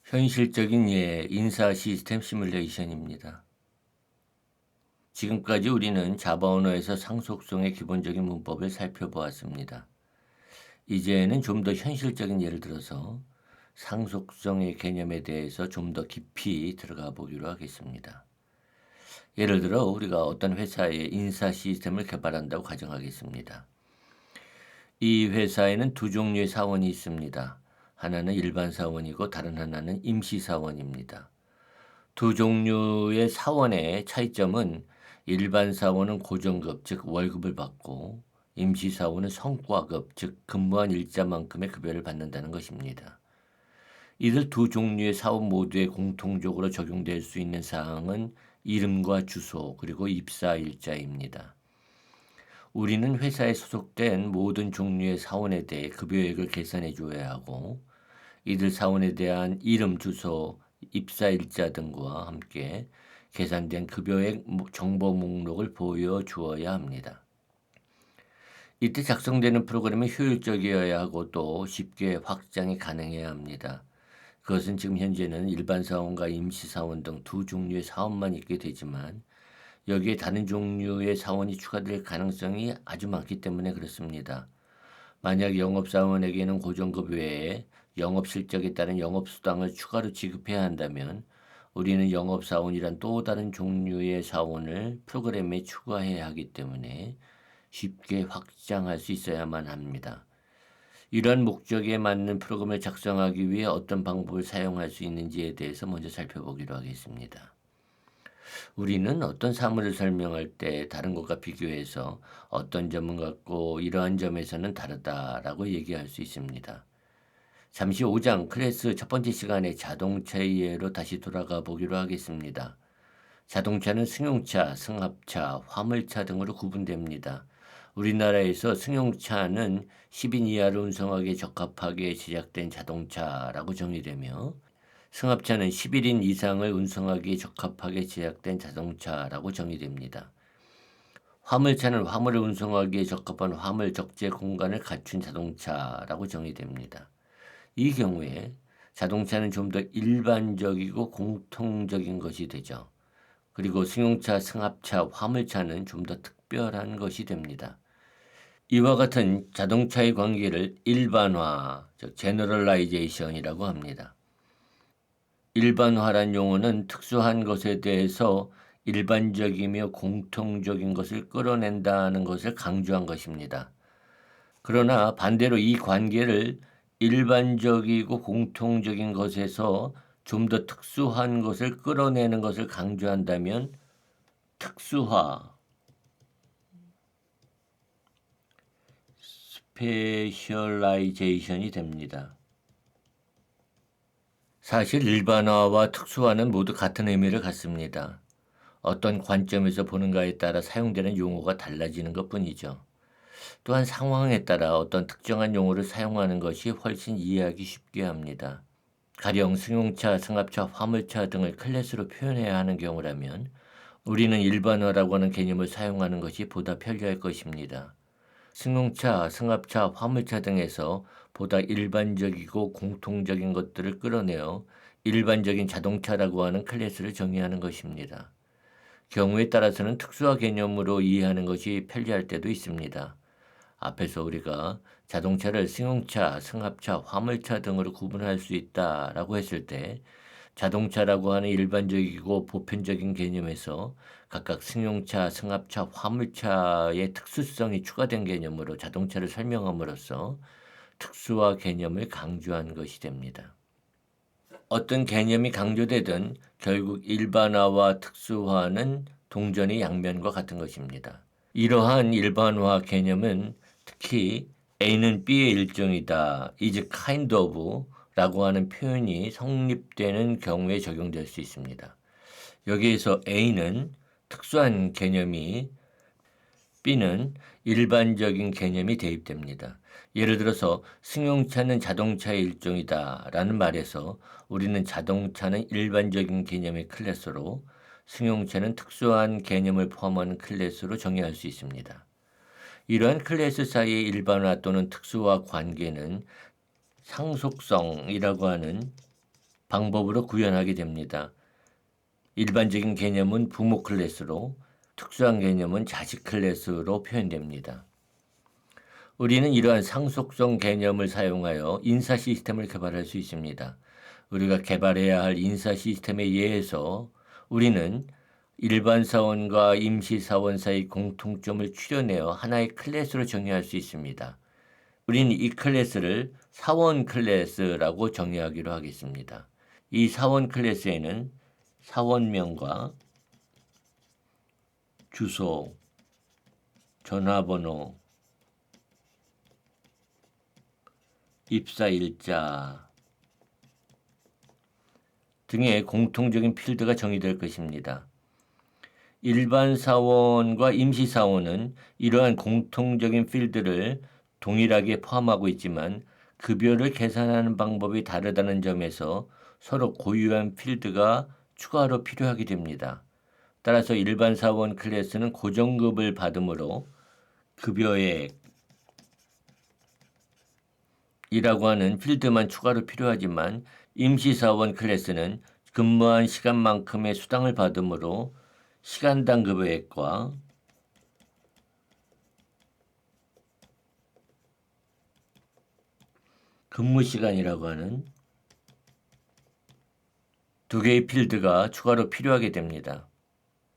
현실적인 인사 시스템 시뮬레이션입니다. 지금까지 우리는 자바 언어에서 상속성의 기본적인 문법을 살펴보았습니다. 이제는 좀 더 현실적인 예를 들어서 상속성의 개념에 대해서 좀 더 깊이 들어가 보기로 하겠습니다. 예를 들어 우리가 어떤 회사에 인사 시스템을 개발한다고 가정하겠습니다. 이 회사에는 두 종류의 사원이 있습니다. 하나는 일반 사원이고 다른 하나는 임시 사원입니다. 두 종류의 사원의 차이점은 일반 사원은 고정급, 즉 월급을 받고 임시 사원은 성과급, 즉 근무한 일자만큼의 급여를 받는다는 것입니다. 이들 두 종류의 사원 모두에 공통적으로 적용될 수 있는 사항은 이름과 주소 그리고 입사 일자입니다. 우리는 회사에 소속된 모든 종류의 사원에 대해 급여액을 계산해 줘야 하고 이들 사원에 대한 이름, 주소, 입사일자 등과 함께 계산된 급여액 정보 목록을 보여주어야 합니다. 이때 작성되는 프로그램이 효율적이어야 하고 또 쉽게 확장이 가능해야 합니다. 그것은 지금 현재는 일반 사원과 임시 사원 등 두 종류의 사원만 있게 되지만 여기에 다른 종류의 사원이 추가될 가능성이 아주 많기 때문에 그렇습니다. 만약 영업사원에게는 고정급 외에 영업실적에 따른 영업수당을 추가로 지급해야 한다면 우리는 영업사원이란 또 다른 종류의 사원을 프로그램에 추가해야 하기 때문에 쉽게 확장할 수 있어야만 합니다. 이러한 목적에 맞는 프로그램을 작성하기 위해 어떤 방법을 사용할 수 있는지에 대해서 먼저 살펴보기로 하겠습니다. 우리는 어떤 사물을 설명할 때 다른 것과 비교해서 어떤 점은 같고 이러한 점에서는 다르다라고 얘기할 수 있습니다. 잠시 5장 클래스 첫 번째 시간에 자동차의 예로 다시 돌아가 보기로 하겠습니다. 자동차는 승용차, 승합차, 화물차 등으로 구분됩니다. 우리나라에서 승용차는 10인 이하를 운송하기에 적합하게 제작된 자동차라고 정의되며 승합차는 11인 이상을 운송하기에 적합하게 제작된 자동차라고 정의됩니다. 화물차는 화물을 운송하기에 적합한 화물 적재 공간을 갖춘 자동차라고 정의됩니다. 이 경우에 자동차는 좀 더 일반적이고 공통적인 것이 되죠. 그리고 승용차, 승합차, 화물차는 좀 더 특별한 것이 됩니다. 이와 같은 자동차의 관계를 일반화, 즉 제너럴라이제이션이라고 합니다. 일반화란 용어는 특수한 것에 대해서 일반적이며 공통적인 것을 끌어낸다는 것을 강조한 것입니다. 그러나 반대로 이 관계를 일반적이고 공통적인 것에서 좀 더 특수한 것을 끌어내는 것을 강조한다면 특수화, 스페셜라이제이션이 됩니다. 사실 일반화와 특수화는 모두 같은 의미를 갖습니다. 어떤 관점에서 보는가에 따라 사용되는 용어가 달라지는 것뿐이죠. 또한 상황에 따라 어떤 특정한 용어를 사용하는 것이 훨씬 이해하기 쉽게 합니다. 가령 승용차, 승합차, 화물차 등을 클래스로 표현해야 하는 경우라면 우리는 일반화라고 하는 개념을 사용하는 것이 보다 편리할 것입니다. 승용차, 승합차, 화물차 등에서 보다 일반적이고 공통적인 것들을 끌어내어 일반적인 자동차라고 하는 클래스를 정의하는 것입니다. 경우에 따라서는 특수화 개념으로 이해하는 것이 편리할 때도 있습니다. 앞에서 우리가 자동차를 승용차, 승합차, 화물차 등으로 구분할 수 있다라고 했을 때 자동차라고 하는 일반적이고 보편적인 개념에서 각각 승용차, 승합차, 화물차의 특수성이 추가된 개념으로 자동차를 설명함으로써 특수화 개념을 강조한 것이 됩니다. 어떤 개념이 강조되든 결국 일반화와 특수화는 동전의 양면과 같은 것입니다. 이러한 일반화 개념은 특히 A는 B의 일종이다, is kind of 라고 하는 표현이 성립되는 경우에 적용될 수 있습니다. 여기에서 A는 특수한 개념이 B는 일반적인 개념이 대입됩니다. 예를 들어서 승용차는 자동차의 일종이다 라는 말에서 우리는 자동차는 일반적인 개념의 클래스로 승용차는 특수한 개념을 포함하는 클래스로 정의할 수 있습니다. 이러한 클래스 사이의 일반화 또는 특수화 관계는 상속성이라고 하는 방법으로 구현하게 됩니다. 일반적인 개념은 부모 클래스로, 특수한 개념은 자식 클래스로 표현됩니다. 우리는 이러한 상속성 개념을 사용하여 인사 시스템을 개발할 수 있습니다. 우리가 개발해야 할 인사 시스템에 의해서 우리는 일반 사원과 임시 사원 사이 공통점을 추려내어 하나의 클래스로 정의할 수 있습니다. 우리는 이 클래스를 사원 클래스라고 정의하기로 하겠습니다. 이 사원 클래스에는 사원명과 주소, 전화번호, 입사일자 등의 공통적인 필드가 정의될 것입니다. 일반 사원과 임시 사원은 이러한 공통적인 필드를 동일하게 포함하고 있지만 급여를 계산하는 방법이 다르다는 점에서 서로 고유한 필드가 추가로 필요하게 됩니다. 따라서 일반 사원 클래스는 고정급을 받으므로 급여액이라고 하는 필드만 추가로 필요하지만 임시사원 클래스는 근무한 시간만큼의 수당을 받으므로 시간당 급여액과 근무시간이라고 하는 두 개의 필드가 추가로 필요하게 됩니다.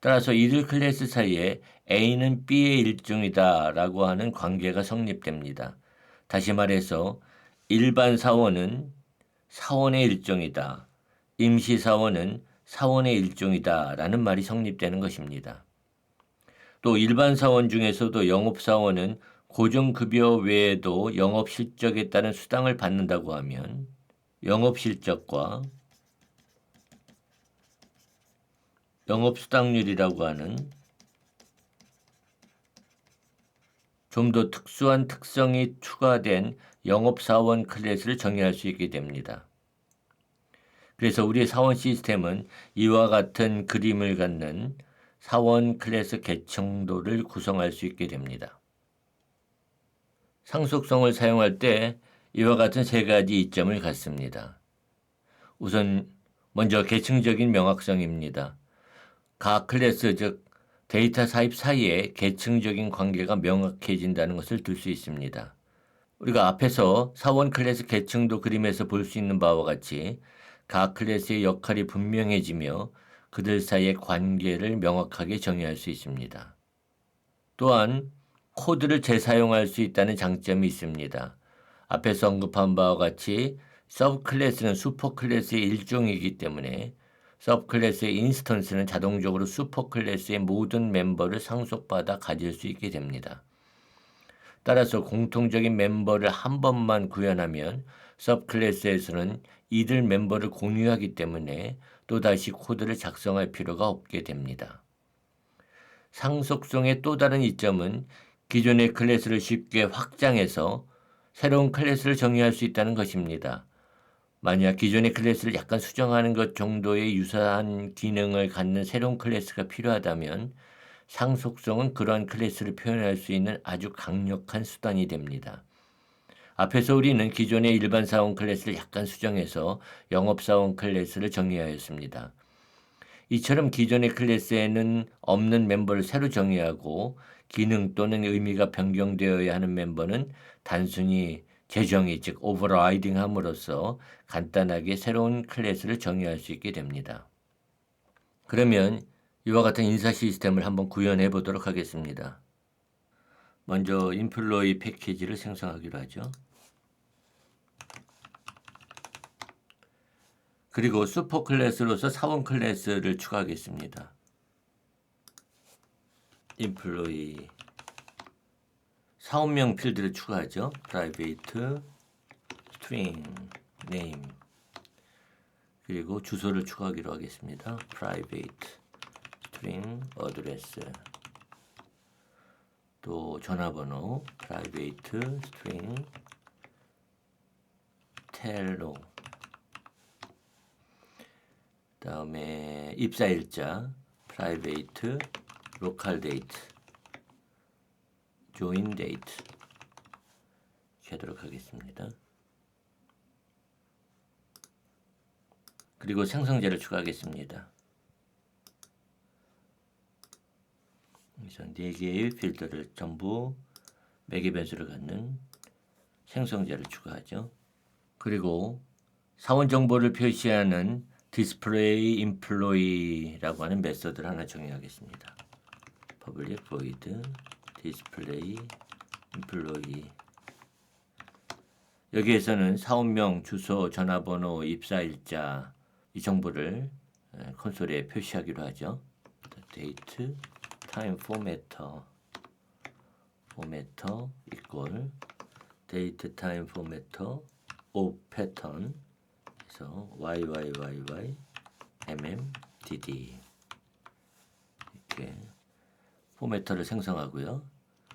따라서 이들 클래스 사이에 A는 B의 일종이다 라고 하는 관계가 성립됩니다. 다시 말해서 일반 사원은 사원의 일종이다. 임시사원은 사원의 일종이다 라는 말이 성립되는 것입니다. 또 일반 사원 중에서도 영업사원은 고정급여 외에도 영업실적에 따른 수당을 받는다고 하면 영업실적과 영업수당률이라고 하는 좀 더 특수한 특성이 추가된 영업사원 클래스를 정의할 수 있게 됩니다. 그래서 우리의 사원 시스템은 이와 같은 그림을 갖는 사원 클래스 계층도를 구성할 수 있게 됩니다. 상속성을 사용할 때 이와 같은 세 가지 이점을 갖습니다. 우선 먼저 계층적인 명확성입니다. 각 클래스 즉 데이터 사입 사이에 계층적인 관계가 명확해진다는 것을 들 수 있습니다. 우리가 앞에서 사원 클래스 계층도 그림에서 볼 수 있는 바와 같이 각 클래스의 역할이 분명해지며 그들 사이의 관계를 명확하게 정의할 수 있습니다. 또한 코드를 재사용할 수 있다는 장점이 있습니다. 앞에서 언급한 바와 같이 서브 클래스는 슈퍼 클래스의 일종이기 때문에 서브 클래스의 인스턴스는 자동적으로 슈퍼 클래스의 모든 멤버를 상속받아 가질 수 있게 됩니다. 따라서 공통적인 멤버를 한 번만 구현하면 서브 클래스에서는 이들 멤버를 공유하기 때문에 또다시 코드를 작성할 필요가 없게 됩니다. 상속성의 또 다른 이점은 기존의 클래스를 쉽게 확장해서 새로운 클래스를 정의할 수 있다는 것입니다. 만약 기존의 클래스를 약간 수정하는 것 정도의 유사한 기능을 갖는 새로운 클래스가 필요하다면 상속성은 그러한 클래스를 표현할 수 있는 아주 강력한 수단이 됩니다. 앞에서 우리는 기존의 일반 사원 클래스를 약간 수정해서 영업사원 클래스를 정의하였습니다. 이처럼 기존의 클래스에는 없는 멤버를 새로 정의하고 기능 또는 의미가 변경되어야 하는 멤버는 단순히 재정의 즉 오버라이딩 함으로써 간단하게 새로운 클래스를 정의할 수 있게 됩니다. 그러면 이와 같은 인사 시스템을 한번 구현해 보도록 하겠습니다. 먼저 인플로이 패키지를 생성하기로 하죠. 그리고 슈퍼 클래스로서 사원 클래스를 추가하겠습니다. 인플로이 사원명 필드를 추가하죠. private string name 그리고 주소를 추가하기로 하겠습니다. private string address 또 전화번호 private string 텔로 다음에 입사일자 private local date join date 이렇게 하도록 하겠습니다. 그리고 생성자를 추가하겠습니다. 그래서 4개의 필드를 전부 매개 변수를 갖는 생성자를 추가하죠. 그리고 사원 정보를 표시하는 display employee라고 하는 메서드를 하나 정의하겠습니다. public void display employee. 여기에서는 사원명, 주소, 전화번호, 입사일자 이 정보를 콘솔에 표시하기로 하죠. date, time formatter equal date, time formatter of pattern 그래서 YYYY MMDD 이렇게 포매터를 생성하고요.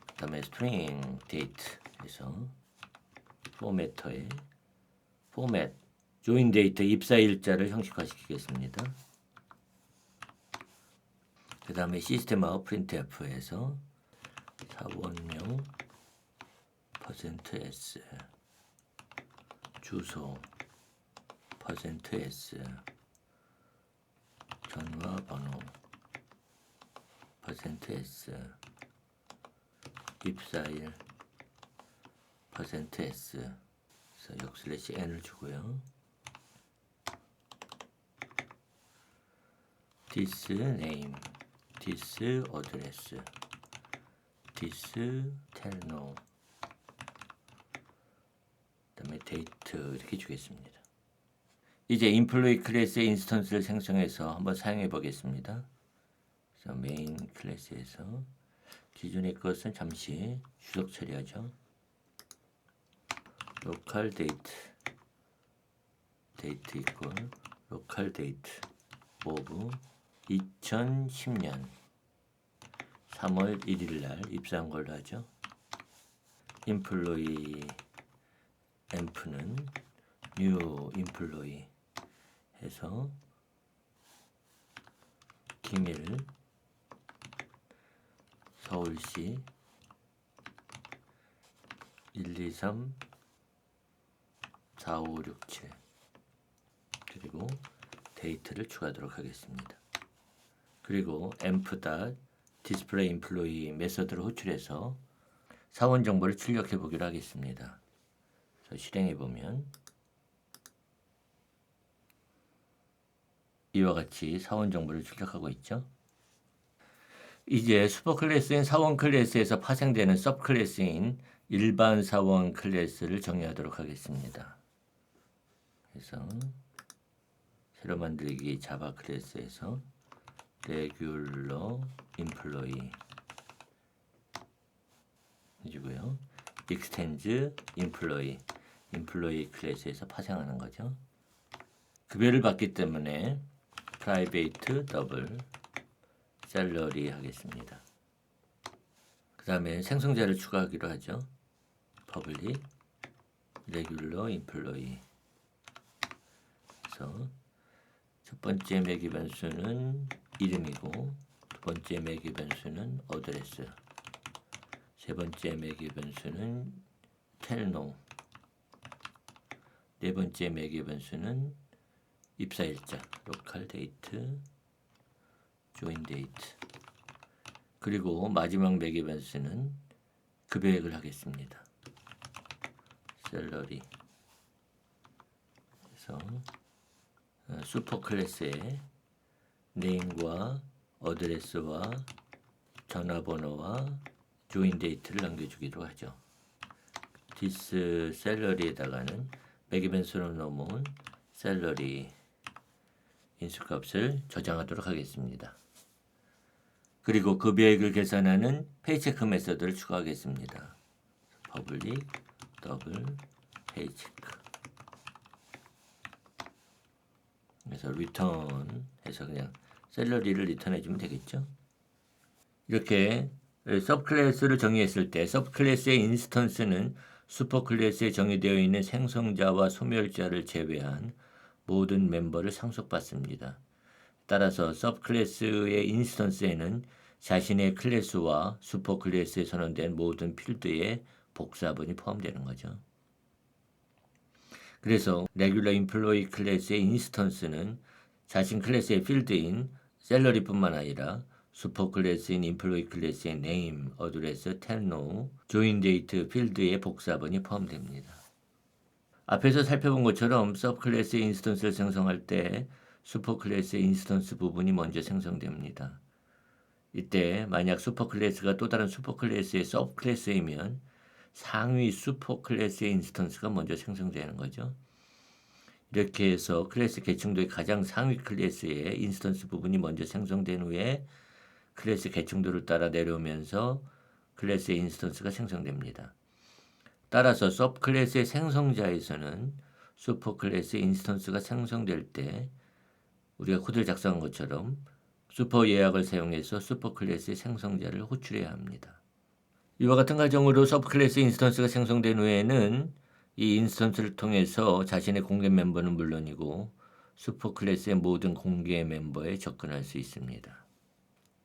그 다음에 string date 해서 포매터에 format join date 입사일자를 형식화시키겠습니다. 그 다음에 시스템아웃 printf에서 사원명 %s 주소 %s 전화번호 %s 입사일 %s 그래서 \n을 주고요. this name, this address, this tell no 그다음에 date 이렇게 주겠습니다. 이제 인플로이 클래스의 인스턴스를 생성해서 한번 사용해 보겠습니다. 그래서 메인 클래스에서 기존의 것은 잠시 주석 처리하죠. local date equal local date of 2010년 3월 1일 날 입사한 걸로 하죠. employee emp는 new employee 해서 기밀 서울시 123 4567 그리고 데이트를 추가하도록 하겠습니다. 그리고 emp.display employee 메서드를 호출해서 사원 정보를 출력해 보기로 하겠습니다. 그래서 실행해 보면 이와 같이 사원 정보를 출력하고 있죠. 이제 슈퍼 클래스인 사원 클래스에서 파생되는 서브 클래스인 일반 사원 클래스를 정의하도록 하겠습니다. 그래서 새로 만들기 자바 클래스에서 regular employee 해주고요. extends employee 클래스에서 파생하는 거죠. 급여를 받기 때문에 private double salary 하겠습니다. 그 다음에 생성자를 추가하기로 하죠. public regular employee 그래서 첫 번째 매개 변수는 이름이고 두 번째 매개 변수는 어드레스 세 번째 매개 변수는 tell no 네 번째 매개 변수는 입사일자 local date join date 그리고 마지막 매개 변수는 급여액을 하겠습니다. salary 그래서 슈퍼 클래스에 네임과 어드레스와 전화번호와 join date를 남겨주기로 하죠. this salary에다가는 매개 변수로 넣은 salary 인수값을 저장하도록 하겠습니다. 그리고 급여액을 계산하는 페이체크 메서드를 추가하겠습니다. public double paycheck 그래서 return 해서 그냥 샐러리를 리턴해 주면 되겠죠. 이렇게 서브 클래스를 정의했을 때 서브 클래스의 인스턴스는 슈퍼 클래스에 정의되어 있는 생성자와 소멸자를 제외한 모든 멤버를 상속받습니다. 따라서 서브 클래스의 인스턴스에는 자신의 클래스와 슈퍼 클래스에 선언된 모든 필드의 복사본이 포함되는 거죠. 그래서 레귤러 임플로이 클래스의 인스턴스는 자신 클래스의 필드인 셀러리뿐만 아니라 슈퍼 클래스인 임플로이 클래스의 네임, 어드레스, 텐노, 조인 데이트 필드의 복사본이 포함됩니다. 앞에서 살펴본 것처럼 서브 클래스의 인스턴스를 생성할 때 슈퍼 클래스의 인스턴스 부분이 먼저 생성됩니다. 이때 만약 슈퍼 클래스가 또 다른 슈퍼 클래스의 서브 클래스이면 상위 슈퍼 클래스의 인스턴스가 먼저 생성되는 거죠. 이렇게 해서 클래스 계층도의 가장 상위 클래스의 인스턴스 부분이 먼저 생성된 후에 클래스 계층도를 따라 내려오면서 클래스의 인스턴스가 생성됩니다. 따라서 서브 클래스의 생성자에서는 슈퍼 클래스의 인스턴스가 생성될 때 우리가 코드를 작성한 것처럼 슈퍼 예약을 사용해서 슈퍼 클래스의 생성자를 호출해야 합니다. 이와 같은 과정으로 서브 클래스 인스턴스가 생성된 후에는 이 인스턴스를 통해서 자신의 공개 멤버는 물론이고 슈퍼 클래스의 모든 공개 멤버에 접근할 수 있습니다.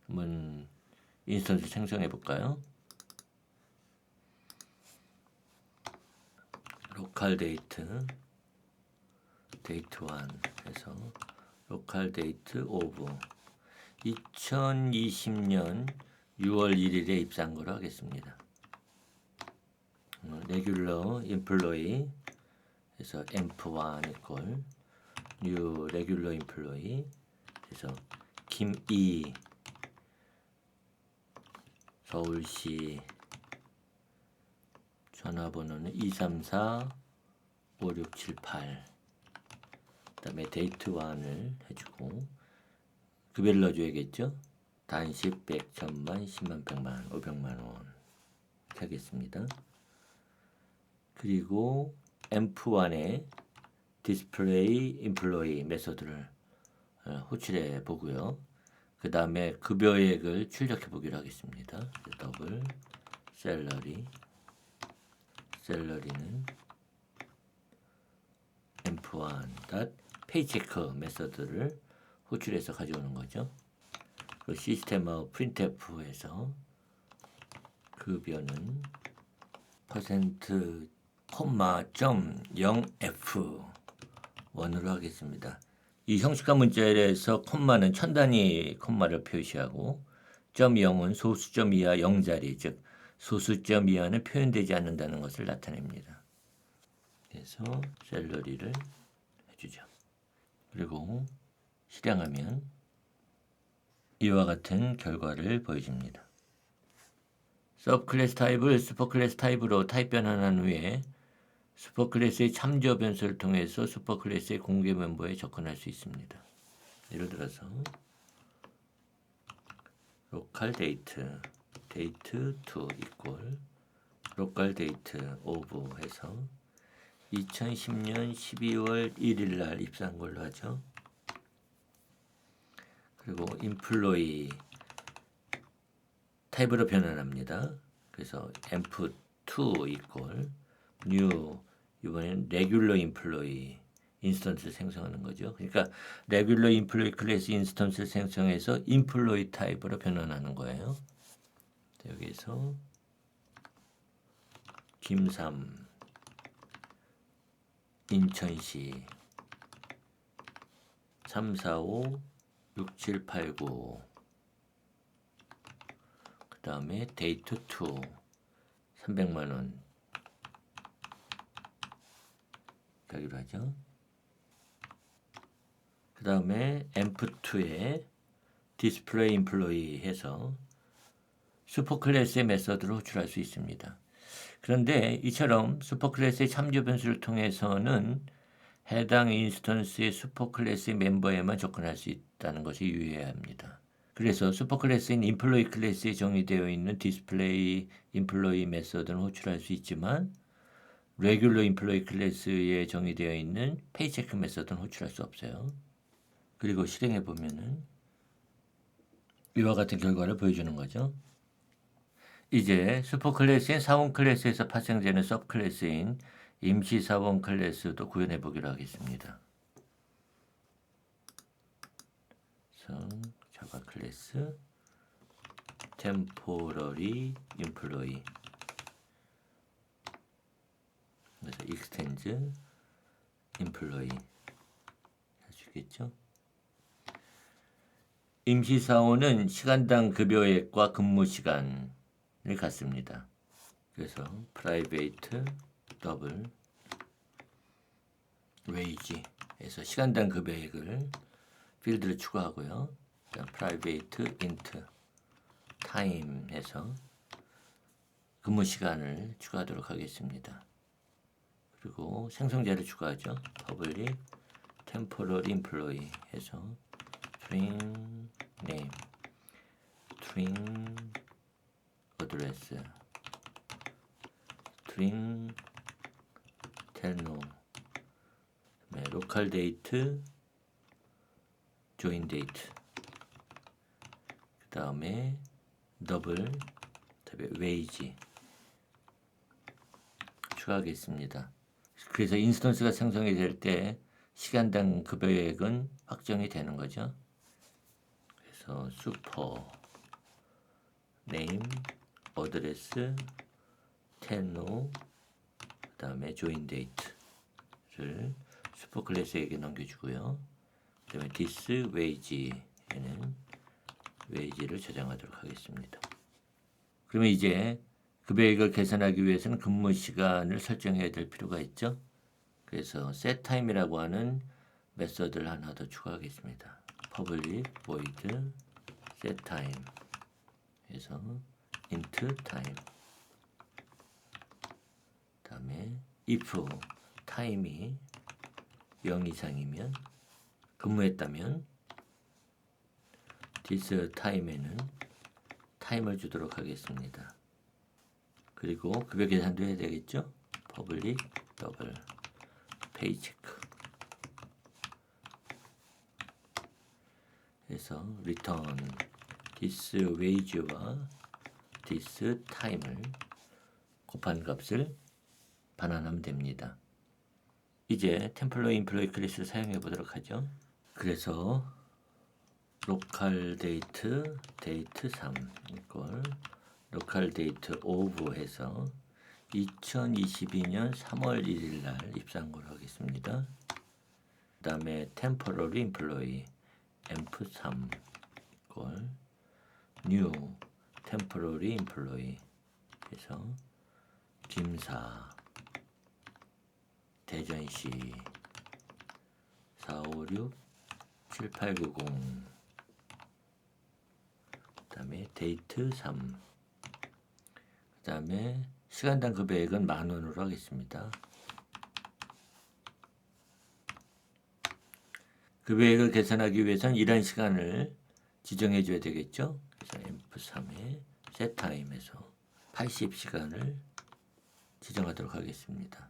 한번 인스턴스 생성해 볼까요? 로컬 데이트 1 해서 로컬 데이트 오브 2020년 6월 1일에 입사한 거로 하겠습니다. 레귤러 임플로이 해서 emp1 이퀄 new 레귤러 임플로이 해서 김이 서울시 전화번호는 234-5678 그 다음에 데이트 1을 해주고 급여를 넣어줘야겠죠. 단식 100, 1000만, 10만, 100만, 500만원 하겠습니다. 그리고 emp1에 display employee 메소드를 호출해 보고요. 그 다음에 급여액을 출력해 보기로 하겠습니다. 더블 셀러리는 emp1 paycheck 메소드를 호출해서 가져오는 거죠. 시스템의 printf에서 급여는 퍼센트 콤마 점 0f1으로 하겠습니다. 이 형식화 문자에서 콤마는 천 단위 콤마를 표시하고 점 0은 소수점 이하 0자리 즉 소수점 이하는 표현되지 않는다는 것을 나타냅니다. 그래서 셀러리를 해주죠. 그리고 실행하면 이와 같은 결과를 보여줍니다. 서브 클래스 타입을 슈퍼 클래스 타입으로 타입 변환한 후에 슈퍼 클래스의 참조 변수를 통해서 슈퍼 클래스의 공개 멤버에 접근할 수 있습니다. 예를 들어서 로컬 데이트 데이트 2 이퀄 로컬 데이트 오브 해서 2010년 12월 1일 날 입사한 걸로 하죠. 그리고 인플로이 타입으로 변환합니다. 그래서 emp2 이퀄 new 이번에는 레귤러 임플로이 인스턴스를 생성하는 거죠. 그러니까 레귤러 임플로이 클래스 인스턴스를 생성해서 임플로이 타입으로 변환하는 거예요. 여기서 김삼 인천시 345-6789 그 다음에 데이트 2 300만원 가기로 하죠. 그 다음에 emp2에 display employee 해서 슈퍼클래스의 메서드를 호출할 수 있습니다. 그런데 이처럼 슈퍼클래스의 참조 변수를 통해서는 해당 인스턴스의 슈퍼클래스의 멤버에만 접근할 수 있다는 것이 유의해야 합니다. 그래서 슈퍼클래스인 임플로이 클래스에 정의되어 있는 디스플레이 임플로이 메서드는 호출할 수 있지만 레귤러 임플로이 클래스에 정의되어 있는 페이체크 메서드는 호출할 수 없어요. 그리고 실행해 보면은 이와 같은 결과를 보여주는 거죠. 이제 슈퍼 클래스인 사원 클래스에서 파생되는 서브 클래스인 임시 사원 클래스도 구현해 보기로 하겠습니다. 자바 클래스 temporary employee 그래서 extends employee 할 수 있겠죠. 임시사원은 시간당 급여액과 근무 시간을 갖습니다. 그래서 private double wage에서 시간당 급여액을 필드를 추가하고요. private int time에서 근무 시간을 추가하도록 하겠습니다. 그리고 생성자를 추가하죠. public temporary employee 해서 string name, string address, string tell no, local date, join date, 그 다음에 double, wage 추가하겠습니다. 그래서 인스턴스가 생성이 될 때 시간당 급여액은 확정이 되는 거죠. 그래서 super name, address, tell no, 그 다음에 join date를 슈퍼 클래스에게 넘겨주고요. 그 다음에 this wage에는 wage를 저장하도록 하겠습니다. 그러면 이제 급여액을 계산하기 위해서는 근무 시간을 설정해야 될 필요가 있죠. 그래서 setTime이라고 하는 메서드를 하나 더 추가하겠습니다. public void setTime 해서 int time, 그 다음에 if time이 0 이상이면 근무했다면 this time에는 타임을 주도록 하겠습니다. 그리고 급여 계산도 해야 되겠죠. public double paycheck 해서 return this wage와 this time을 곱한 값을 반환하면 됩니다. 이제 템플러 인플로이 클래스를 사용해 보도록 하죠. 그래서 local date date 3 이걸 local date of 해서 2022년 3월 1일 날 입사한 걸로 하겠습니다. 그 다음에 temporary employee emp3 이걸 new temporary employee 해서 김사 대전시 456 7890 그 다음에 데이트 3 그 다음에 시간당 급여액은 10,000원으로 하겠습니다. 급여액을 계산하기 위해서는 일한 시간을 지정해 줘야 되겠죠. 그래서 emp3에 setTime에서 80시간을 지정하도록 하겠습니다.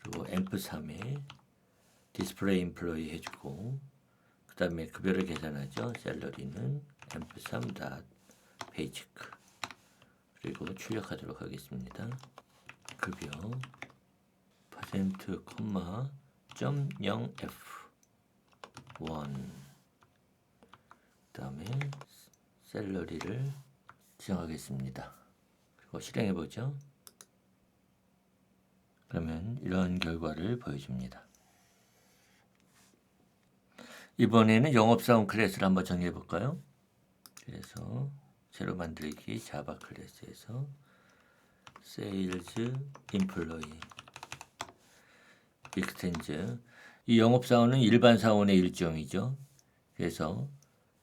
그리고 emp3에 display employee 해주고 그 다음에 급여를 계산하죠. 샐러리는 emp3.paycheck 그리고 출력하도록 하겠습니다. 급여 퍼센트 콤마 .0f 1 그 다음에 샐러리를 지정하겠습니다. 그리고 실행해 보죠. 그러면 이런 결과를 보여줍니다. 이번에는 영업사원 클래스를 한번 정의해 볼까요? 그래서 새로 만들기 자바 클래스에서 sales employee extends 이 영업사원은 일반 사원의 일종이죠. 그래서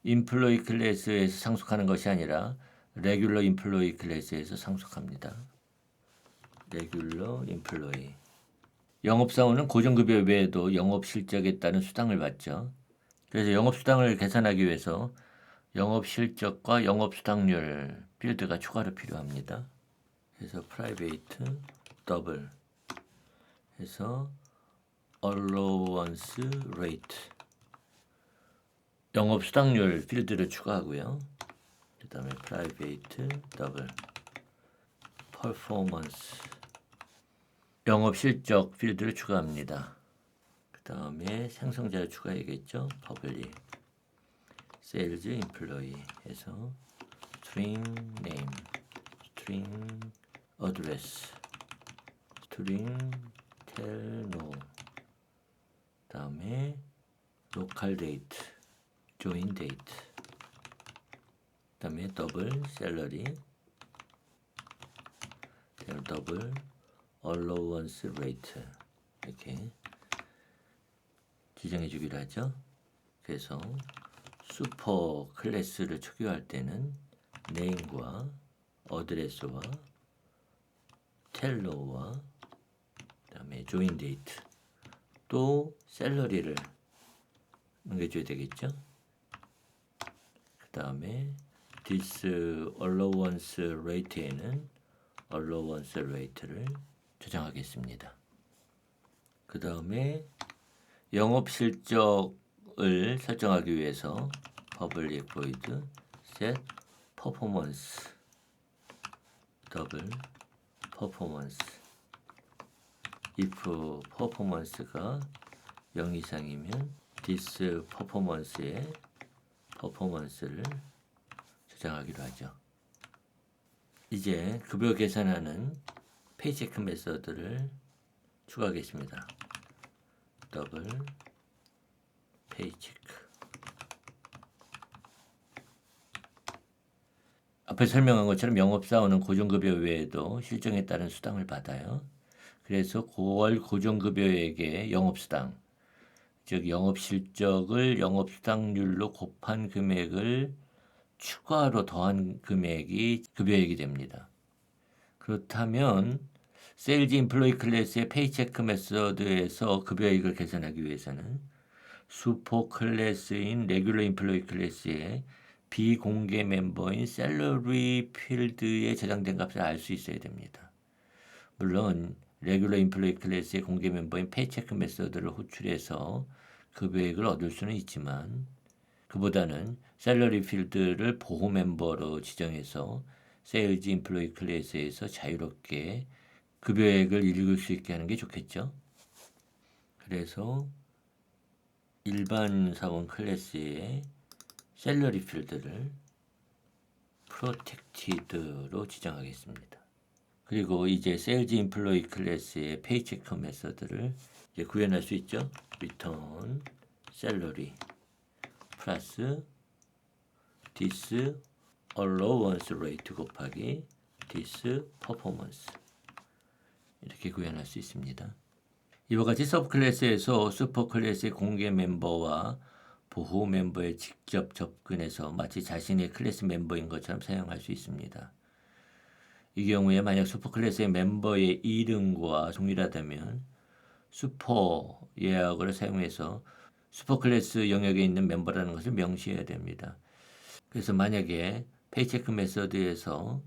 employee 클래스에서 상속하는 것이 아니라 regular employee 클래스에서 상속합니다. regular employee 영업사원은 고정급여 외에도 영업실적에 따른 수당을 받죠. 그래서 영업수당을 계산하기 위해서 영업실적과 영업수당률 필드가 추가로 필요합니다. 그래서 private double 해서 allowance rate 영업수당률 필드를 추가하고요. 그 다음에 private double performance 영업실적 필드를 추가합니다. 그 다음에 생성자를 추가해야겠죠. public sales employee 해서 string name, string address, string tell no, 다음에 로컬 데이트, 조인 데이트, 다음에 더블 셀러리, 더블 얼로원스 레이트 이렇게 지정해 주기로 하죠. 그래서 슈퍼 클래스를 초기화할 때는 네임과 어드레스와 텔러와 그다음에 조인 데이트 또 셀러리를 넘겨줘야 되겠죠. 그 다음에 this allowance rate에는 allowance rate를 저장하겠습니다. 그 다음에 영업 실적을 설정하기 위해서 public void set performance double performance if performance가 0 이상이면 this performance의 performance를 저장하기로 하죠. 이제 급여 계산하는 페이체크 메서드를 추가하겠습니다. 더블 페이체크. 앞에 설명한 것처럼 영업사원은 고정급여 외에도 실정에 따른 수당을 받아요. 그래서 9월 고정급여액의 영업수당, 즉 영업실적을 영업수당률로 곱한 금액을 추가로 더한 금액이 급여액이 됩니다. 그렇다면 세일즈 인플로이 클래스의 페이체크 메서드에서 급여액을 계산하기 위해서는 슈퍼 클래스인 레귤러 인플로이 클래스의 비공개 멤버인 셀러리 필드에 저장된 값을 알 수 있어야 됩니다. 물론 레귤러 인플로이 클래스의 공개 멤버인 페이체크 메서드를 호출해서 급여액을 얻을 수는 있지만 그보다는 셀러리 필드를 보호 멤버로 지정해서 세일즈 인플로이 클래스에서 자유롭게 급여액을 읽을 수 있게 하는 게 좋겠죠. 그래서 일반 사원 클래스의 셀러리 필드를 프로텍티드로 지정하겠습니다. 그리고 이제 세일즈 인플로이 클래스의 페이체크 메서드를 이제 구현할 수 있죠. return salary 플러스 this allowance rate 곱하기 this performance 이렇게 구현할 수 있습니다. 이와 같이 서브클래스에서 슈퍼클래스의 공개 멤버와 보호 멤버에 직접 접근해서 마치 자신의 클래스 멤버인 것처럼 사용할 수 있습니다. 이 경우에 만약 슈퍼클래스의 멤버의 이름과 동일하다면 슈퍼 예약을 사용해서 슈퍼클래스 영역에 있는 멤버라는 것을 명시해야 됩니다. 그래서 만약에 페이체크 메서드에서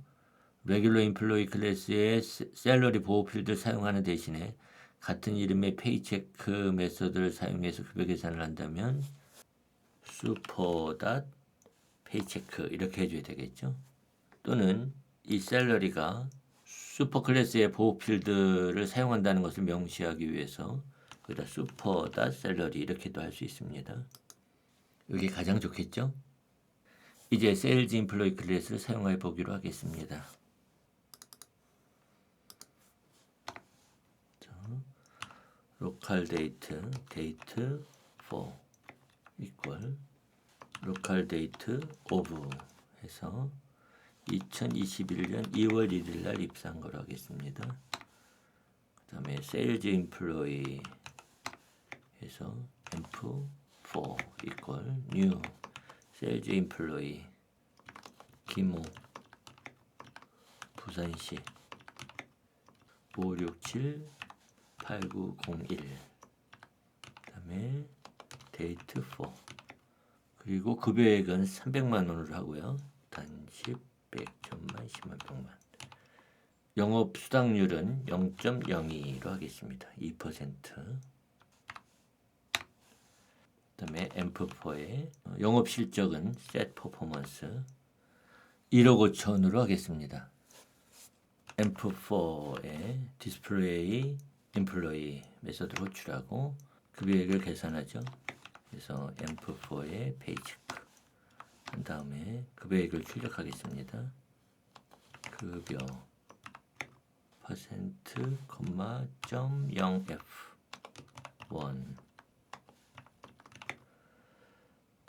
레귤러 인플로이 클래스의 셀러리 보호 필드를 사용하는 대신에 같은 이름의 페이체크 메서드를 사용해서 급여 계산을 한다면 슈퍼 닷 페이체크 이렇게 해줘야 되겠죠. 또는 이 셀러리가 슈퍼 클래스의 보호 필드를 사용한다는 것을 명시하기 위해서 거기다 슈퍼 닷 셀러리 이렇게도 할 수 있습니다. 이게 가장 좋겠죠. 이제 세일즈 인플로이 클래스를 사용해 보기로 하겠습니다. 로컬 데이트 데이트 4 이퀄 로컬 데이트 오브 해서 2021년 2월 1일 날 입사한 거로 하겠습니다. 그 다음에 세일즈 인플로이 해서 엠프4 이퀄 뉴 세일즈 인플로이 김호 부산시 567 8901 그 다음에 데이트 4 그리고 급여액은 300만 원으로 하고요. 단식 100, 1000만, 10만, 100만 영업 수당률은 0.02로 하겠습니다. 2% 그 다음에 앰프4의 영업 실적은 셋 퍼포먼스 1억 5천으로 하겠습니다. 앰프4의 디스플레이 인플로이 메서드를 호출하고 급여액을 계산하죠. 그래서 앰프4의 페이체크 한 다음에 급여액을 출력하겠습니다. 급여 퍼센트, 0F 1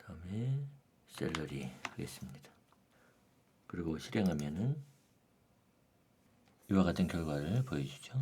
그다음에 샐러리 하겠습니다. 그리고 실행하면은 이와 같은 결과를 보여주죠.